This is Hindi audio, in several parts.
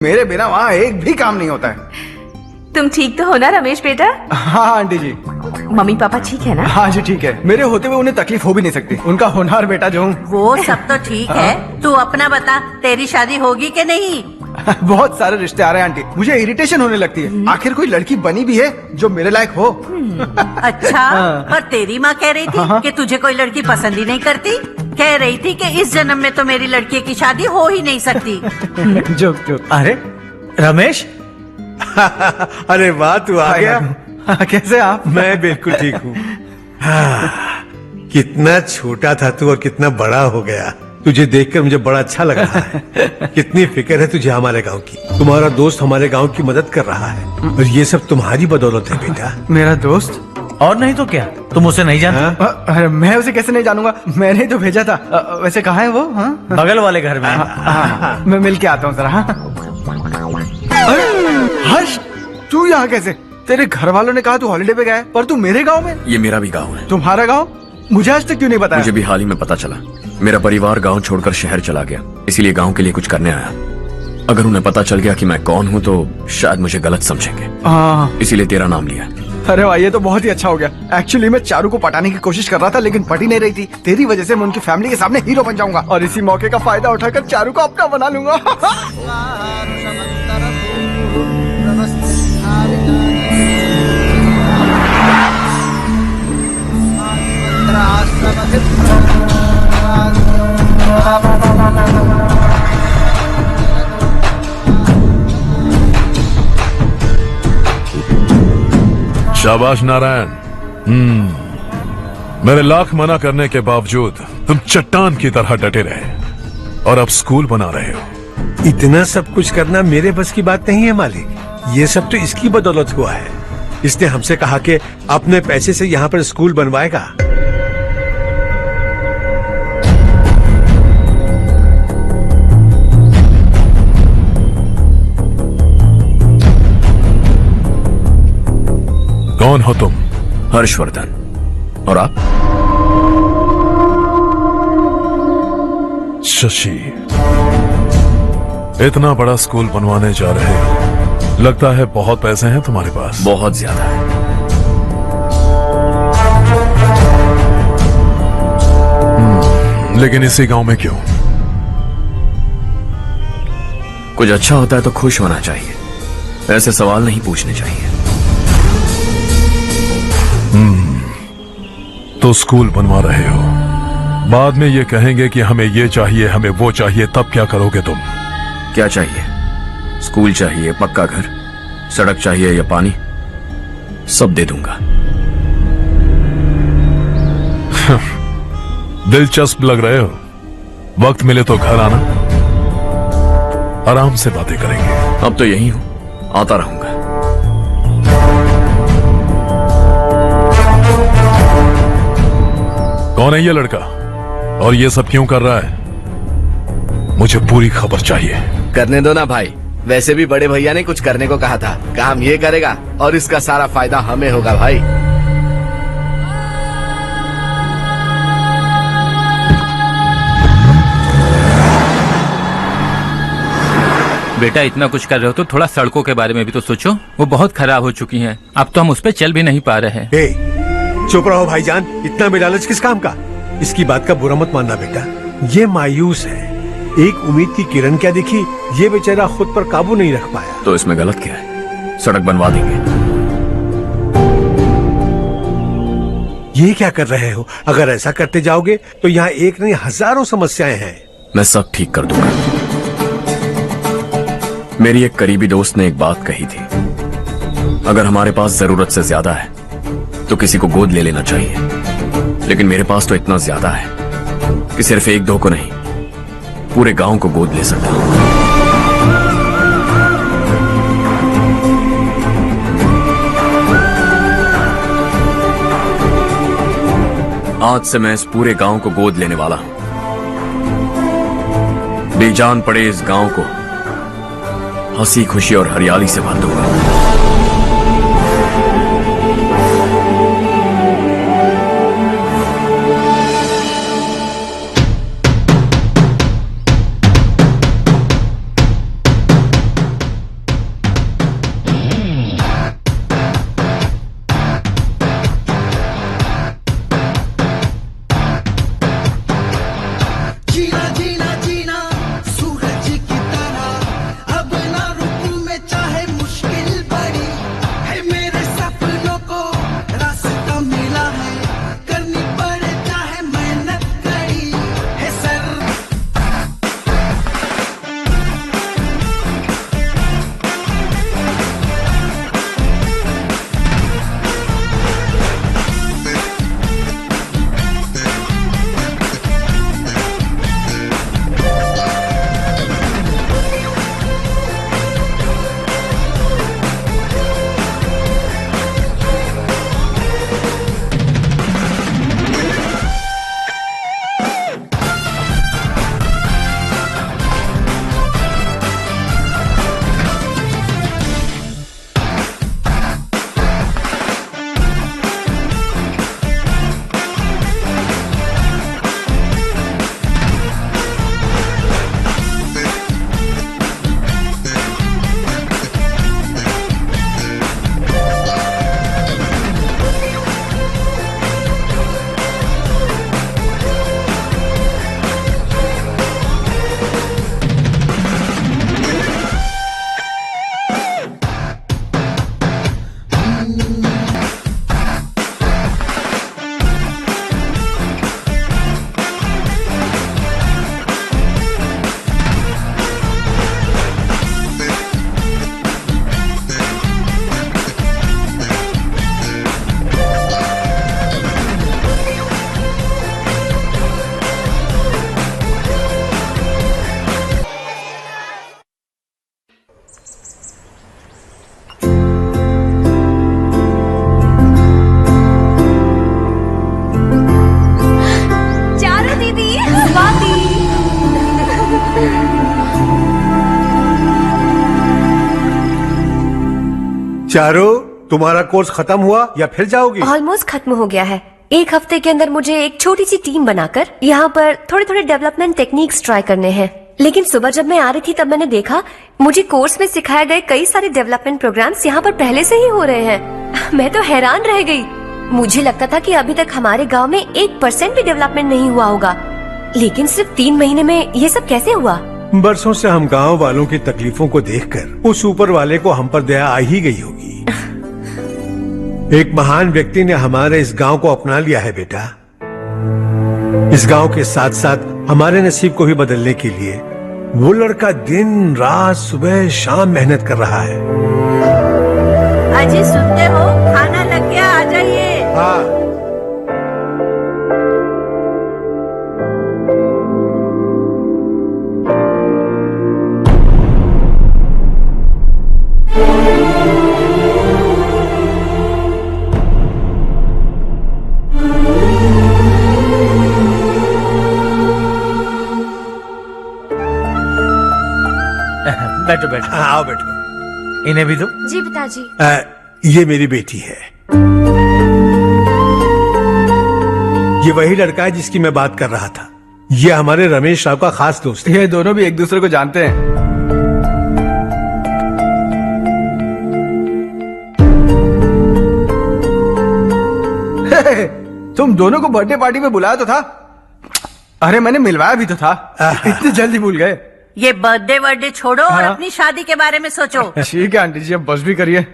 मेरे बिना वहाँ एक भी काम नहीं होता है। तुम ठीक तो हो ना रमेश बेटा? हाँ आंटी जी। मम्मी पापा ठीक है ना? हाँ जी ठीक है। मेरे होते हुए उन्हें तकलीफ हो भी नहीं सकती। उनका होनहार बेटा जो हूँ। वो सब तो ठीक है, तू अपना बता, तेरी शादी होगी कि नहीं? बहुत सारे रिश्ते आ रहे हैं आंटी, मुझे इरिटेशन होने लगती है। आखिर कोई लड़की बनी भी है जो मेरे लायक हो। अच्छा, पर तेरी माँ कह रही थी कि तुझे कोई लड़की पसंद ही नहीं करती। कह रही थी कि इस जन्म में तो मेरी लड़की की शादी हो ही नहीं सकती। जो जो अरे रमेश अरे वाह, तू आ गया। कैसे आप? मैं बिल्कुल ठीक हूँ। हाँ, कितना छोटा था तू और कितना बड़ा हो गया। तुझे देखकर मुझे बड़ा अच्छा लग रहा है। कितनी फिक्र है तुझे हमारे गांव की। तुम्हारा दोस्त हमारे गांव की मदद कर रहा है और ये सब तुम्हारी बदौलत है बेटा। मेरा दोस्त? और नहीं तो क्या, तुम उसे नहीं जानते? अरे मैं उसे कैसे नहीं जानूंगा, मैंने ही तो भेजा था। वैसे कहाँ है वो? हाँ बगल वाले घर में। हाँ, मैं मिल के आता हूँ जरा। हाँ। अरे, हर्ष, तू यहाँ कैसे? तेरे घर वालों ने कहा तू हॉलिडे पे गया है, पर तू मेरे गांव में। ये मेरा भी गांव है। तुम्हारा गांव? मुझे आज तक क्यों नहीं बताया? मुझे भी हाल ही में पता चला। मेरा परिवार गांव छोड़कर शहर चला गया, इसीलिए गांव के लिए कुछ करने आया। अगर उन्हें पता चल गया कि मैं कौन हूँ तो शायद मुझे गलत समझेंगे, इसीलिए तेरा नाम लिया। अरे वाह, ये तो बहुत ही अच्छा हो गया। एक्चुअली मैं चारू को पटाने की कोशिश कर रहा था, लेकिन पटी नहीं रही थी। तेरी वजह से मैं उनकी फैमिली के सामने हीरो बन जाऊंगा और इसी मौके का फायदा उठाकर चारू को अपना बना लूंगा। शाबाश नारायण। मेरे लाख मना करने के बावजूद तुम चट्टान की तरह डटे रहे और अब स्कूल बना रहे हो। इतना सब कुछ करना मेरे बस की बात नहीं है मालिक। ये सब तो इसकी बदौलत हुआ है। इसने हमसे कहा कि अपने पैसे से यहाँ पर स्कूल बनवाएगा। कौन हो तुम? हर्षवर्धन। और आप? शशि। इतना बड़ा स्कूल बनवाने जा रहे हो, लगता है बहुत पैसे हैं तुम्हारे पास। बहुत ज्यादा है। लेकिन इसी गांव में क्यों? कुछ अच्छा होता है तो खुश होना चाहिए, ऐसे सवाल नहीं पूछने चाहिए। तो स्कूल बनवा रहे हो, बाद में ये कहेंगे कि हमें ये चाहिए, हमें वो चाहिए, तब क्या करोगे तुम? क्या चाहिए? स्कूल चाहिए, पक्का घर, सड़क चाहिए या पानी, सब दे दूंगा। दिलचस्प लग रहे हो। वक्त मिले तो घर आना, आराम से बातें करेंगे। अब तो यही हूं, आता रहूंगा। कौन है ये लड़का और ये सब क्यों कर रहा है? मुझे पूरी खबर चाहिए। करने दो ना भाई, वैसे भी बड़े भैया ने कुछ करने को कहा था। काम ये करेगा और इसका सारा फायदा हमें होगा भाई। बेटा इतना कुछ कर रहे हो तो थोड़ा सड़कों के बारे में भी तो सोचो। वो बहुत खराब हो चुकी हैं, अब तो हम उस पर चल भी नहीं पा रहे हैं। चुप रहो भाईजान, इतना बेलालच किस काम का? इसकी बात का बुरा मत मानना बेटा, ये मायूस है। एक उम्मीद की किरण क्या दिखी, ये बेचारा खुद पर काबू नहीं रख पाया। तो इसमें गलत क्या है? सड़क बनवा देंगे। ये क्या कर रहे हो? अगर ऐसा करते जाओगे तो यहाँ एक नहीं हजारों समस्याएं हैं। मैं सब ठीक कर दूंगा। मेरी एक करीबी दोस्त ने एक बात कही थी, अगर हमारे पास जरूरत से ज्यादा है तो किसी को गोद ले लेना चाहिए। लेकिन मेरे पास तो इतना ज्यादा है कि सिर्फ एक दो को नहीं, पूरे गांव को गोद ले सकता हूं। आज से मैं इस पूरे गांव को गोद लेने वाला हूं। बेजान पड़े इस गांव को हंसी खुशी और हरियाली से भर दूंगा। चारू, तुम्हारा कोर्स खत्म हुआ या फिर जाओगी? ऑलमोस्ट खत्म हो गया है। एक हफ्ते के अंदर मुझे एक छोटी सी टीम बनाकर यहाँ पर थोड़े थोड़े डेवलपमेंट टेक्निक्स ट्राई करने हैं। लेकिन सुबह जब मैं आ रही थी तब मैंने देखा मुझे कोर्स में सिखाए गए कई सारे डेवलपमेंट प्रोग्राम्स यहाँ पर पहले से ही हो रहे हैं। मैं तो हैरान रह गई। मुझे लगता था कि अभी तक हमारे गांव में 1% भी डेवलपमेंट नहीं हुआ होगा, लेकिन सिर्फ 3 महीने में ये सब कैसे हुआ? बरसों से हम गांव वालों की तकलीफों को देखकर उस ऊपर वाले को हम पर दया आ ही गई होगी। एक महान व्यक्ति ने हमारे इस गांव को अपना लिया है बेटा। इस गांव के साथ साथ हमारे नसीब को भी बदलने के लिए वो लड़का दिन रात सुबह शाम मेहनत कर रहा है। अजी सुनते हो, खाना लग गया, आ जाइए। हाँ। बैठो बैठो। आओ बैठो। इन्हें भी दो। जी पिताजी। ये मेरी बेटी है। ये वही लड़का है जिसकी मैं बात कर रहा था। ये हमारे रमेश राव का खास दोस्त है। ये दोनों भी एक दूसरे को जानते हैं। तुम दोनों को बर्थडे पार्टी में बुलाया तो था। अरे मैंने मिलवाया भी तो था। इतनी जल्दी भूल गए। ये बर्थडे वर्डे छोड़ो और हाँ। अपनी शादी के बारे में सोचो। ठीक है आंटी जी, अब बस भी करिए।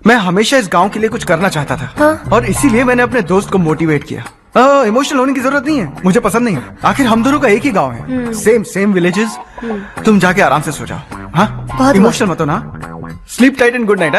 मैं हमेशा इस गांव के लिए कुछ करना चाहता था। हाँ। और इसीलिए मैंने अपने दोस्त को मोटिवेट किया। इमोशनल होने की जरूरत नहीं है, मुझे पसंद नहीं है। आखिर हम दोनों का एक ही गांव है, सेम विलेजेस। तुम जाके आराम से सो जाओ। हाँ, इमोशनल मत हो ना। Sleep tight and good night.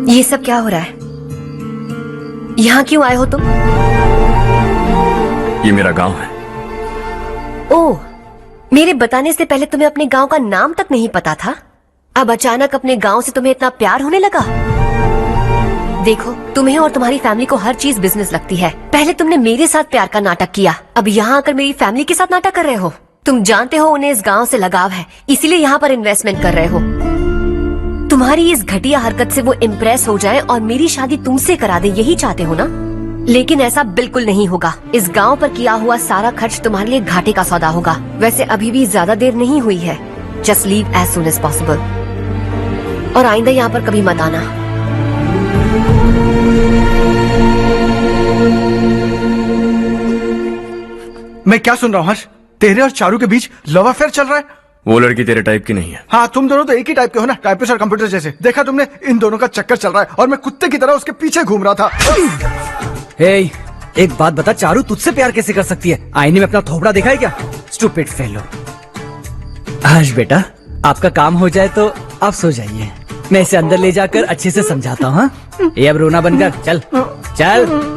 ये सब क्या हो रहा है? यहाँ क्यों आए हो तुम? ये मेरा गांव है। ओह, मेरे बताने से पहले तुम्हें अपने गांव का नाम तक नहीं पता था। अब अचानक अपने गांव से तुम्हें इतना प्यार होने लगा। देखो, तुम्हें और तुम्हारी फैमिली को हर चीज बिजनेस लगती है। पहले तुमने मेरे साथ प्यार का नाटक किया, अब यहाँ आकर मेरी फैमिली के साथ नाटक कर रहे हो। तुम जानते हो उन्हें इस गांव से लगाव है, इसीलिए यहाँ पर इन्वेस्टमेंट कर रहे हो। तुम्हारी इस घटिया हरकत से वो इम्प्रेस हो जाएं और मेरी शादी तुमसे करा दे, यही चाहते हो ना? लेकिन ऐसा बिल्कुल नहीं होगा। इस गांव पर किया हुआ सारा खर्च तुम्हारे लिए घाटे का सौदा होगा। वैसे अभी भी ज्यादा देर नहीं हुई है। Just leave as soon as possible और आइंदा यहाँ पर कभी मत आना। मैं क्या सुन रहा हूँ हर्ष? तेरे और चारू के बीच लव अफेयर चल रहा है? वो लड़की तेरे टाइप की नहीं है। हाँ, तुम दोनों तो एक ही टाइप के हो ना, टाइपिस्ट और कंप्यूटर जैसे। देखा तुमने, इन दोनों का चक्कर चल रहा है और मैं कुत्ते की तरह उसके पीछे घूम रहा था। हे, एक बात बता, चारू तुझसे प्यार कैसे कर सकती है? आईने में अपना थोपड़ा देखा है क्या? Stupid fellow. हर्ष बेटा, आपका काम हो जाए तो आप सो जाइए। मैं इसे अंदर ले जाकर अच्छे से समझाता हूँ। ये अब रोना बंद कर। चल चल।